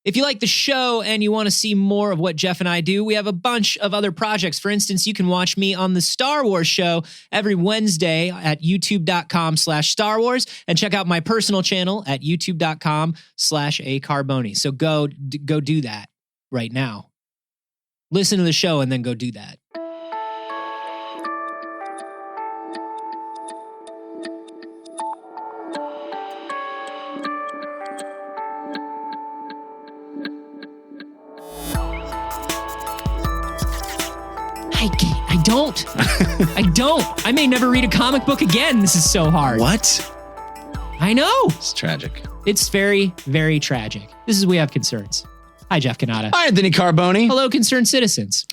If you like the show and you want to see more of what Jeff and I do, we have a bunch of other projects. For instance, you can watch me on the Star Wars show every Wednesday at youtube.com/Star Wars and check out my personal channel at youtube.com/acarboni. So go do that right now. Listen to the show and then go do that. I don't. I may never read a comic book again. This is so hard. What? I know. It's tragic. It's very, very tragic. This is We Have Concerns. Hi, Jeff Cannata. Hi, Anthony Carboni. Hello, concerned citizens.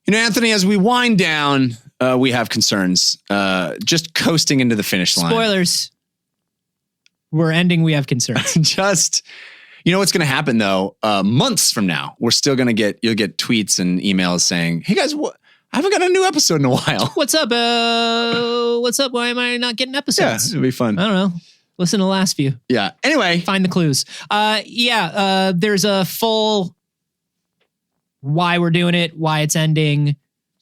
You know, Anthony, as we wind down, We Have Concerns, just coasting into the finish line. Spoilers. We're ending We Have Concerns. You know what's going to happen, though? Months from now, we're still going to you'll get tweets and emails saying, hey, guys, I haven't got a new episode in a while. What's up? What's up? Why am I not getting episodes? Yeah, it'll be fun. I don't know. Listen to the last few. Yeah. Anyway. Find the clues. There's a full why we're doing it, why it's ending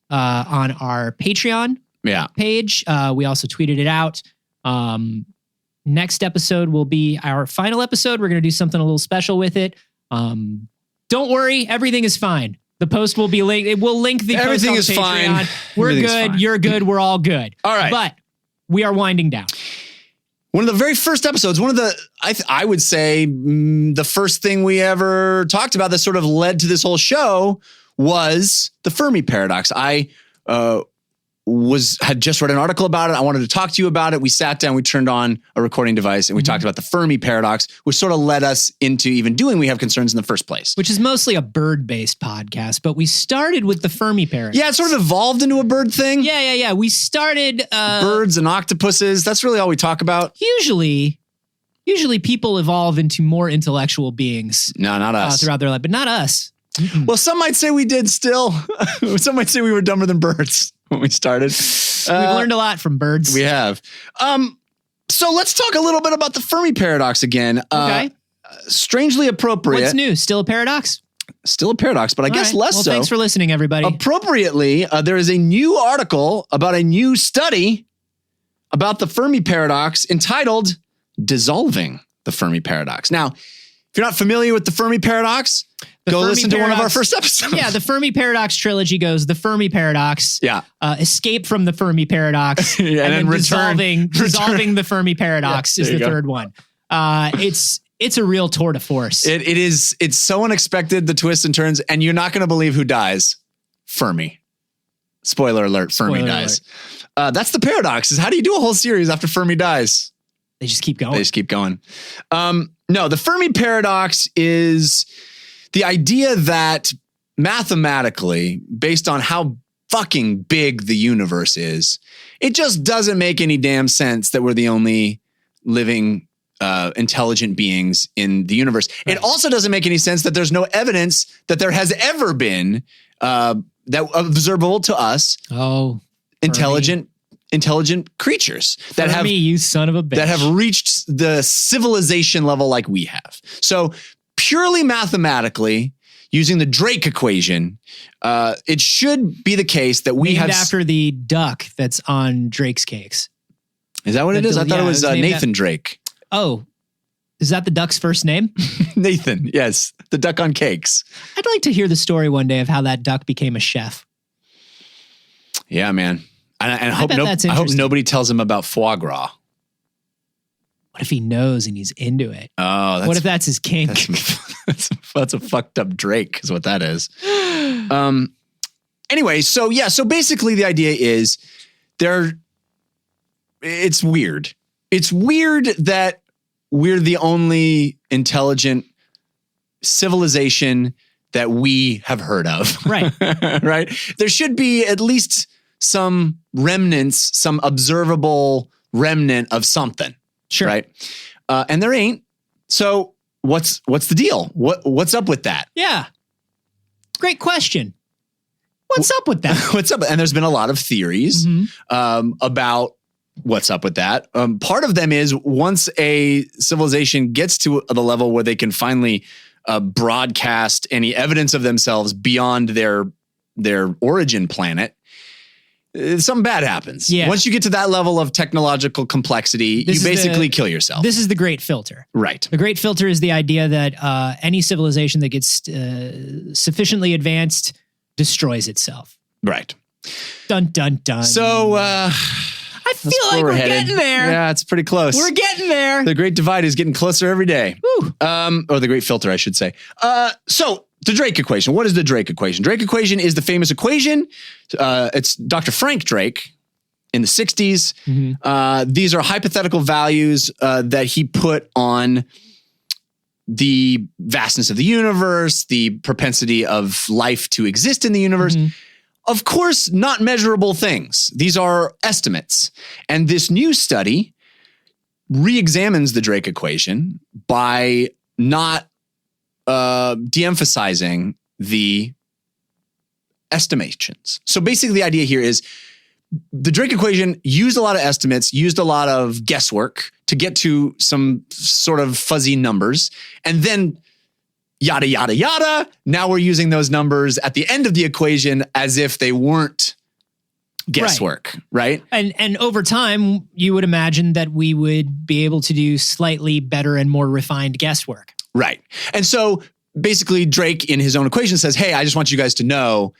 on our Patreon page. We also tweeted it out. Next episode will be our final episode. We're going to do something a little special with it. Don't worry. Everything is fine. The post will be linked. It will link the Everything post on is Patreon. fine. We're good. Fine. You're good. We're all good. All right. But we are winding down. One of the very first episodes, I would say the first thing we ever talked about that sort of led to this whole show was the Fermi Paradox. I had just read an article about it. I wanted to talk to you about it. We sat down, we turned on a recording device, and we talked about the Fermi Paradox, which sort of led us into even doing We Have Concerns in the first place. Which is mostly a bird-based podcast, but we started with the Fermi Paradox. Yeah, it sort of evolved into a bird thing. Yeah. We started... birds and octopuses. That's really all we talk about. Usually people evolve into more intellectual beings. No, not us. Throughout their life, but not us. Mm-mm. Well, some might say we did still. Some might say we were dumber than birds when we started. We've learned a lot from birds. We have. So let's talk a little bit about the Fermi Paradox again. Okay. Strangely appropriate. What's new? Still a paradox? Still a paradox, but I guess less so. Thanks for listening, everybody. Appropriately, there is a new article about a new study about the Fermi Paradox entitled Dissolving the Fermi Paradox. Now, if you're not familiar with the Fermi Paradox, listen to one of our first episodes. Yeah, the Fermi Paradox trilogy goes the Fermi Paradox, escape from the Fermi Paradox, and then dissolving the Fermi Paradox is the third one. It's a real tour de force. It is. It's so unexpected, the twists and turns, and you're not going to believe who dies. Fermi. Spoiler alert, Fermi dies. That's the paradox, is how do you do a whole series after Fermi dies? They just keep going. No, the Fermi Paradox is the idea that mathematically, based on how fucking big the universe is, it just doesn't make any damn sense that we're the only living intelligent beings in the universe. Right. It also doesn't make any sense that there's no evidence that there has ever been that observable to us. Intelligent creatures that have you son of a bitch, that have reached the civilization level like we have. So purely mathematically, using the Drake equation, it should be the case that we have after the duck that's on Drake's cakes. Is that what it is? I thought it was Nathan Drake. Oh, is that the duck's first name? Nathan, yes, the duck on cakes. I'd like to hear the story one day of how that duck became a chef. Yeah, man. And I hope nobody tells him about foie gras. What if he knows and he's into it? Oh, what if that's his kink? That's a fucked up Drake is what that is. Anyway, so basically the idea is it's weird. It's weird that we're the only intelligent civilization that we have heard of. Right. Right. There should be at least some remnants, some observable remnant of something. Sure. Right. And there ain't. So what's the deal? What's up with that? Yeah. Great question. What's up with that? What's up? And there's been a lot of theories about what's up with that. Part of them is once a civilization gets to the level where they can finally broadcast any evidence of themselves beyond their origin planet, something bad happens. Yeah. Once you get to that level of technological complexity, you basically kill yourself. This is the great filter. Right. The great filter is the idea that any civilization that gets sufficiently advanced destroys itself. Right. Dun, dun, dun. So, I feel like we're getting there. Yeah, it's pretty close. We're getting there. The Great Divide is getting closer every day. Woo. Or the Great Filter, I should say. So the Drake equation. What is the Drake equation? Drake equation is the famous equation. It's Dr. Frank Drake in the 60s. Mm-hmm. These are hypothetical values that he put on the vastness of the universe, the propensity of life to exist in the universe. Mm-hmm. Of course, not measurable things. These are estimates. And this new study re-examines the Drake equation by not de-emphasizing the estimations. So basically the idea here is the Drake equation used a lot of estimates, used a lot of guesswork to get to some sort of fuzzy numbers, and then yada, yada, yada. Now we're using those numbers at the end of the equation as if they weren't guesswork, right? And over time, you would imagine that we would be able to do slightly better and more refined guesswork. Right. And so basically Drake in his own equation says, hey, I just want you guys to know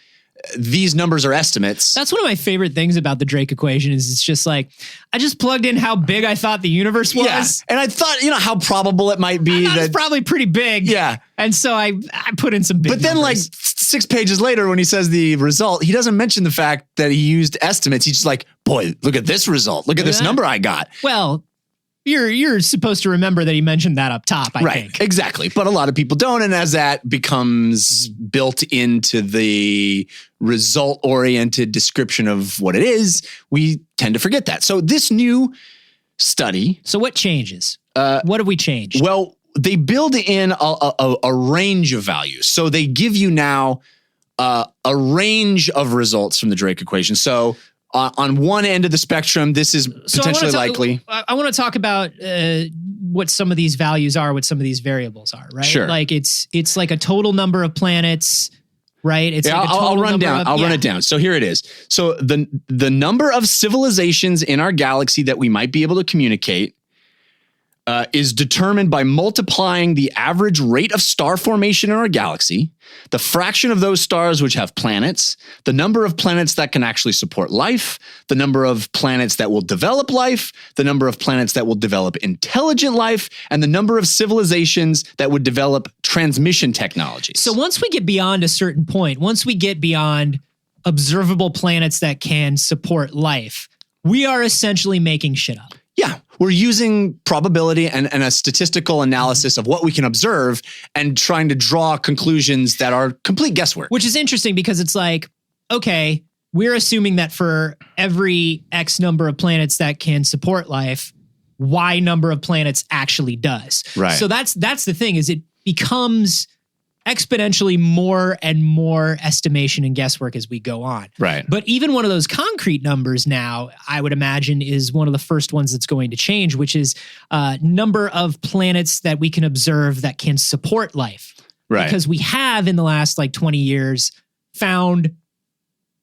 these numbers are estimates. That's one of my favorite things about the Drake equation is it's just like, I just plugged in how big I thought the universe was. Yeah. And I thought, how probable it might be. It's probably pretty big. Yeah. And so I put in some big But then numbers. like 6 pages later when he says the result, he doesn't mention the fact that he used estimates. He's just like, boy, look at this result. Look at this number I got. Well, you're supposed to remember that he mentioned that up top, I think. Exactly. But a lot of people don't. And as that becomes built into the result-oriented description of what it is, we tend to forget that. So this new study. So what changes? What have we changed? Well, they build in a range of values. So they give you now a range of results from the Drake equation. So on one end of the spectrum, this is potentially likely. I want to talk about what some of these values are, what some of these variables are, right? Sure. Like it's like a total number of planets, right? It's like I'll run it down. So here it is. So the number of civilizations in our galaxy that we might be able to communicate is determined by multiplying the average rate of star formation in our galaxy, the fraction of those stars which have planets, the number of planets that can actually support life, the number of planets that will develop life, the number of planets that will develop intelligent life, and the number of civilizations that would develop transmission technologies. So once we get beyond a certain point, once we get beyond observable planets that can support life, we are essentially making shit up. Yeah, we're using probability and a statistical analysis of what we can observe and trying to draw conclusions that are complete guesswork. Which is interesting because it's like, okay, we're assuming that for every X number of planets that can support life, Y number of planets actually does. Right. So that's the thing is it becomes exponentially more and more estimation and guesswork as we go on. Right. But even one of those concrete numbers now, I would imagine, is one of the first ones that's going to change, which is number of planets that we can observe that can support life. Right. Because we have in the last 20 years found,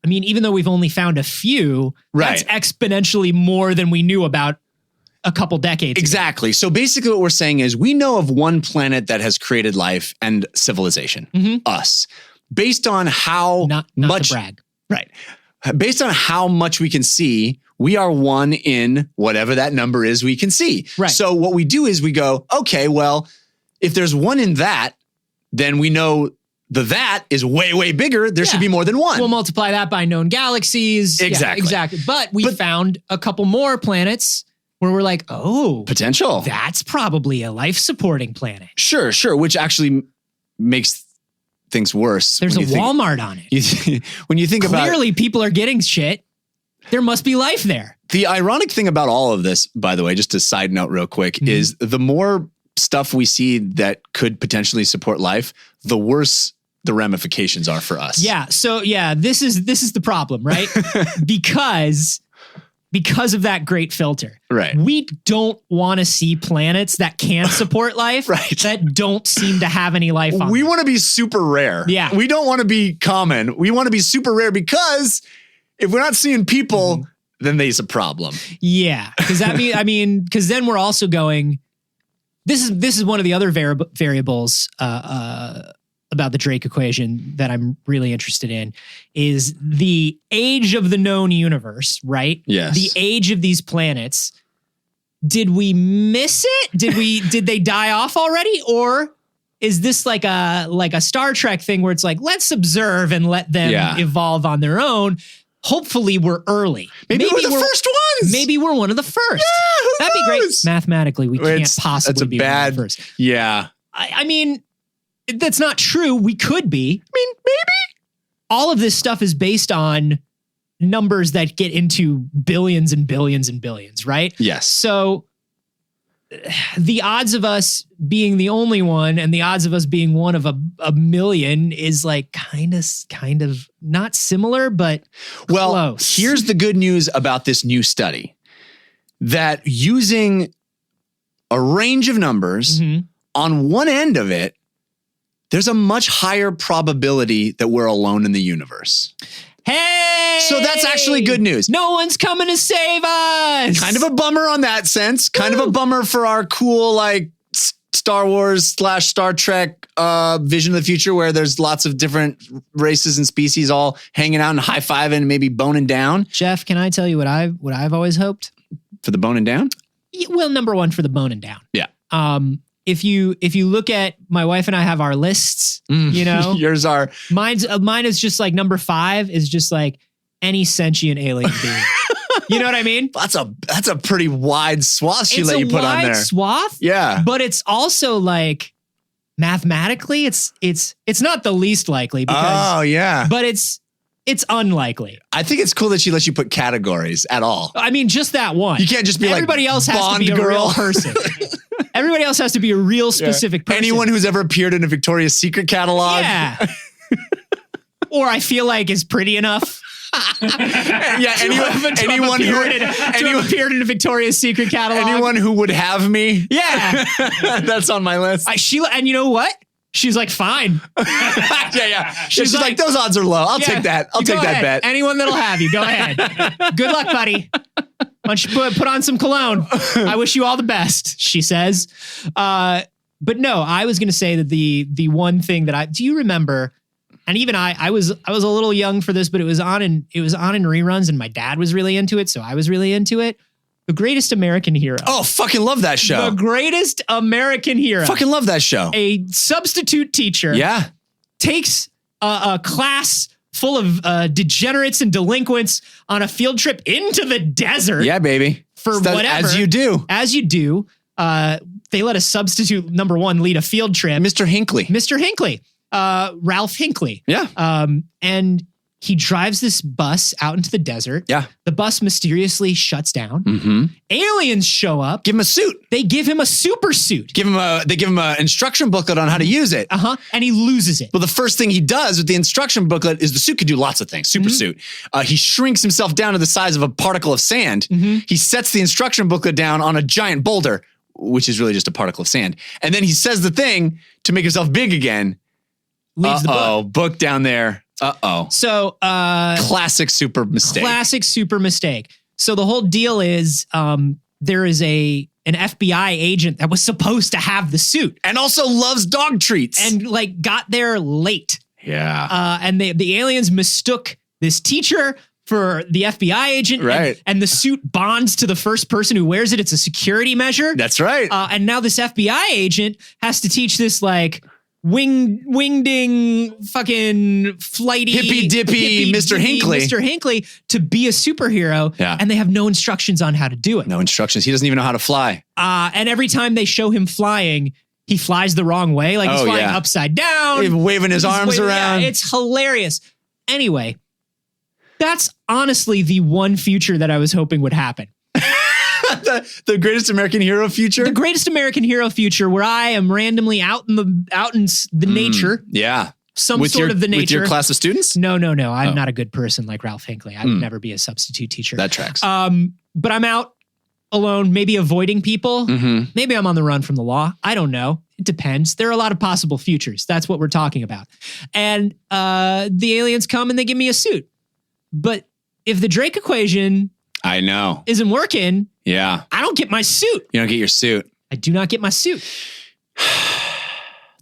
even though we've only found a few, that's exponentially more than we knew about a couple decades Exactly. So basically what we're saying is we know of one planet that has created life and civilization, us, based on how not much to brag. Right. Based on how much we can see, we are one in whatever that number is we can see. Right. So what we do is we go, okay, well, if there's one in that, then we know that is way, way bigger. There should be more than one. We'll multiply that by known galaxies. Exactly. Yeah, exactly. But we found a couple more planets where we're like, oh, potential. That's probably a life-supporting planet. Sure. Which actually makes things worse. There's a Walmart on it. When you think about clearly people are getting shit. There must be life there. The ironic thing about all of this, by the way, just a side note real quick, is the more stuff we see that could potentially support life, the worse the ramifications are for us. Yeah. So this is the problem, right? Because because of that great filter. Right. We don't want to see planets that can support life right. that don't seem to have any life on We them. want to be super rare. Yeah. We don't want to be common. We want to be super rare because if we're not seeing people, then there's a problem. Yeah. Because because then we're also going, this is one of the other variables about the Drake equation that I'm really interested in is the age of the known universe, right? Yes. The age of these planets. Did we miss it? Did they die off already? Or is this like a Star Trek thing where it's like, let's observe and let them evolve on their own? Hopefully we're early. Maybe we're the first ones. Maybe we're one of the first. Yeah, That'd be great. Mathematically, we can't possibly be one of the first. Yeah. I mean, that's not true. We could be. I mean, maybe. All of this stuff is based on numbers that get into billions and billions and billions, right? Yes. So the odds of us being the only one and the odds of us being one of a million is like kind of not similar, but close. Here's the good news about this new study that using a range of numbers on one end of it, there's a much higher probability that we're alone in the universe. Hey! So that's actually good news. No one's coming to save us. Kind of a bummer on that sense. Kind of a bummer for our cool, like, Star Wars / Star Trek vision of the future where there's lots of different races and species all hanging out and high-fiving and maybe boning down. Jeff, can I tell you what I've always hoped? For the boning down? Well, number one, for the boning down. Yeah. If you look at my wife and I have our lists, you know, yours are mine is just like number 5 is just like any sentient alien being. You know what I mean? That's a pretty wide swath she let you put on there. It's a wide swath. Yeah. But it's also like mathematically it's not the least likely because but it's unlikely. I think it's cool that she lets you put categories at all. I mean, just that one. You can't just be everybody else has Bond to be girl. A real person. Everybody else has to be a real specific person. Anyone who's ever appeared in a Victoria's Secret catalog. Yeah. Or I feel like is pretty enough. Yeah, anyone who appeared in a Victoria's Secret catalog. Anyone who would have me. Yeah. That's on my list. And you know what? She's like, fine. Yeah. She's like, those odds are low. I'll take that. I'll take that bet. Anyone that'll have you, go ahead. Good luck, buddy. Why don't you put on some cologne? I wish you all the best, she says. But no, I was going to say that the one thing that do you remember? And even I was a little young for this, but it was on in reruns, and my dad was really into it, so I was really into it. The Greatest American Hero. Oh, fucking love that show. The Greatest American Hero. Fucking love that show. A substitute teacher. Yeah. Takes a class full of degenerates and delinquents on a field trip into the desert. Yeah, baby. For whatever. As you do. As you do. They let a substitute number 1 lead a field trip. Mr. Hinckley. Ralph Hinckley. Yeah. And he drives this bus out into the desert. Yeah. The bus mysteriously shuts down. Mm-hmm. Aliens show up. Give him a suit. They give him a super suit. They give him an instruction booklet on how to use it. And he loses it. Well, the first thing he does with the instruction booklet is the suit can do lots of things. Super suit. He shrinks himself down to the size of a particle of sand. He sets the instruction booklet down on a giant boulder, which is really just a particle of sand. And then he says the thing to make himself big again. Leaves the book. Book down there. So, classic super mistake. So the whole deal is, there is an FBI agent that was supposed to have the suit and also loves dog treats and like got there late. Yeah. And the aliens mistook this teacher for the FBI agent. Right. And the suit bonds to the first person who wears it. It's a security measure. That's right. And now this FBI agent has to teach this like wingding fucking flighty hippy dippy Mr. Hinckley to be a superhero. Yeah. And they have no instructions on how to do it. No instructions. He doesn't even know how to fly. And every time they show him flying, he flies the wrong way. Like he's flying upside down. He's waving his arms around. Yeah, it's hilarious. Anyway, that's honestly the one future that I was hoping would happen. The Greatest American Hero future? The Greatest American Hero future where I am randomly out in the nature. Yeah. some sort of the nature. With your class of students? No. I'm not a good person like Ralph Hinckley. I would never be a substitute teacher. That tracks. But I'm out alone, maybe avoiding people. Mm-hmm. Maybe I'm on the run from the law. I don't know. It depends. There are a lot of possible futures. That's what we're talking about. And the aliens come and they give me a suit. But if the Drake equation isn't working, I don't get my suit. You don't get your suit. I do not get my suit.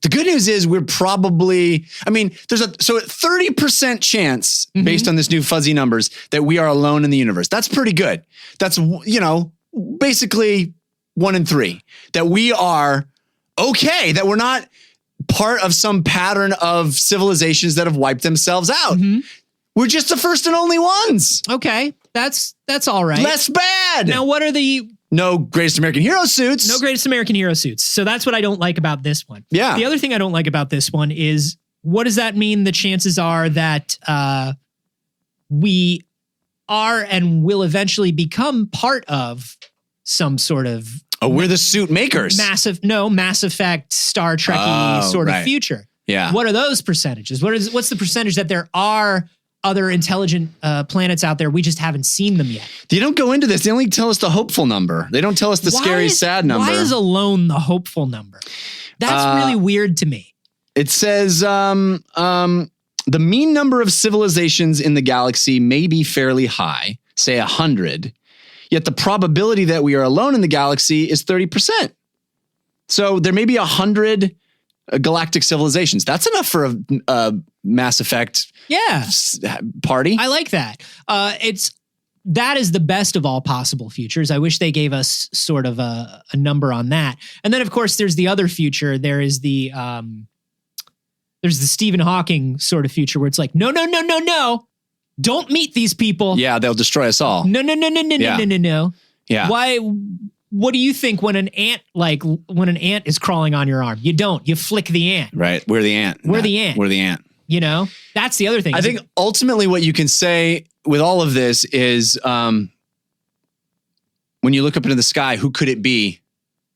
The good news is we're probably, there's a 30% chance based on this new fuzzy numbers that we are alone in the universe. That's pretty good. That's, basically 1 in 3 that we are okay, that we're not part of some pattern of civilizations that have wiped themselves out. Mm-hmm. We're just the first and only ones. Okay. That's all right. Less bad. Now, what are no Greatest American Hero suits. No Greatest American Hero suits. So that's what I don't like about this one. Yeah. The other thing I don't like about this one is, what does that mean the chances are that we are and will eventually become part of some sort of... Oh, we're the suit makers. Mass Effect, Star Trek-y sort of future. Yeah. What are those percentages? What's the percentage that there are other intelligent planets out there? We just haven't seen them yet. They don't go into this. They only tell us the hopeful number. They don't tell us the scary, sad number. Why is alone the hopeful number? That's really weird to me. It says the mean number of civilizations in the galaxy may be fairly high, say 100, yet the probability that we are alone in the galaxy is 30%. So there may be 100 galactic civilizations. That's enough for a Mass Effect party. I like that. That is the best of all possible futures. I wish they gave us sort of a number on that. And then, of course, there's the other future. There's the Stephen Hawking sort of future where it's like, no. Don't meet these people. Yeah, they'll destroy us all. No. Yeah. Why? What do you think when an ant is crawling on your arm? You don't. You flick the ant. Right. We're the ant. We're the ant. We're the ant. That's the other thing. I think ultimately what you can say with all of this is when you look up into the sky, who could it be?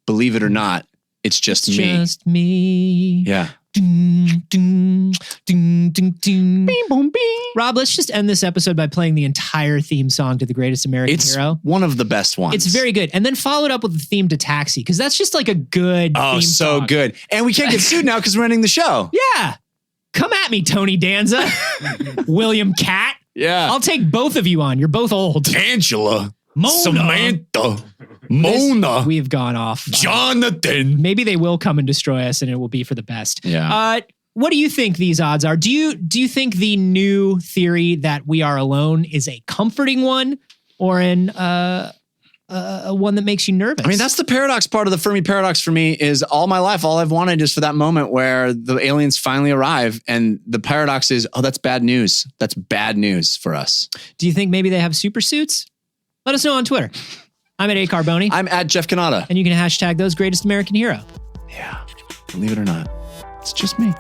Believe it or not, it's just me. Just me. Yeah. Rob, let's just end this episode by playing the entire theme song to The Greatest American Hero. It's one of the best ones. It's very good. And then follow it up with the theme to Taxi, because that's just like a good theme song. Good. And we can't get sued now because we're ending the show. Yeah. Come at me, Tony Danza. William Catt. Yeah. I'll take both of you on. You're both old. Angela. Mona. Samantha. Mona. We've gone off. Jonathan. Maybe they will come and destroy us and it will be for the best. Yeah. What do you think these odds are? Do you think the new theory that we are alone is a comforting one or one that makes you nervous? That's the paradox part of the Fermi Paradox for me is all my life, all I've wanted is for that moment where the aliens finally arrive. And the paradox is, that's bad news. That's bad news for us. Do you think maybe they have super suits? Let us know on Twitter. I'm at @Carboni. I'm at Jeff Canada. And you can hashtag those Greatest American Hero. Yeah. Believe it or not, it's just me.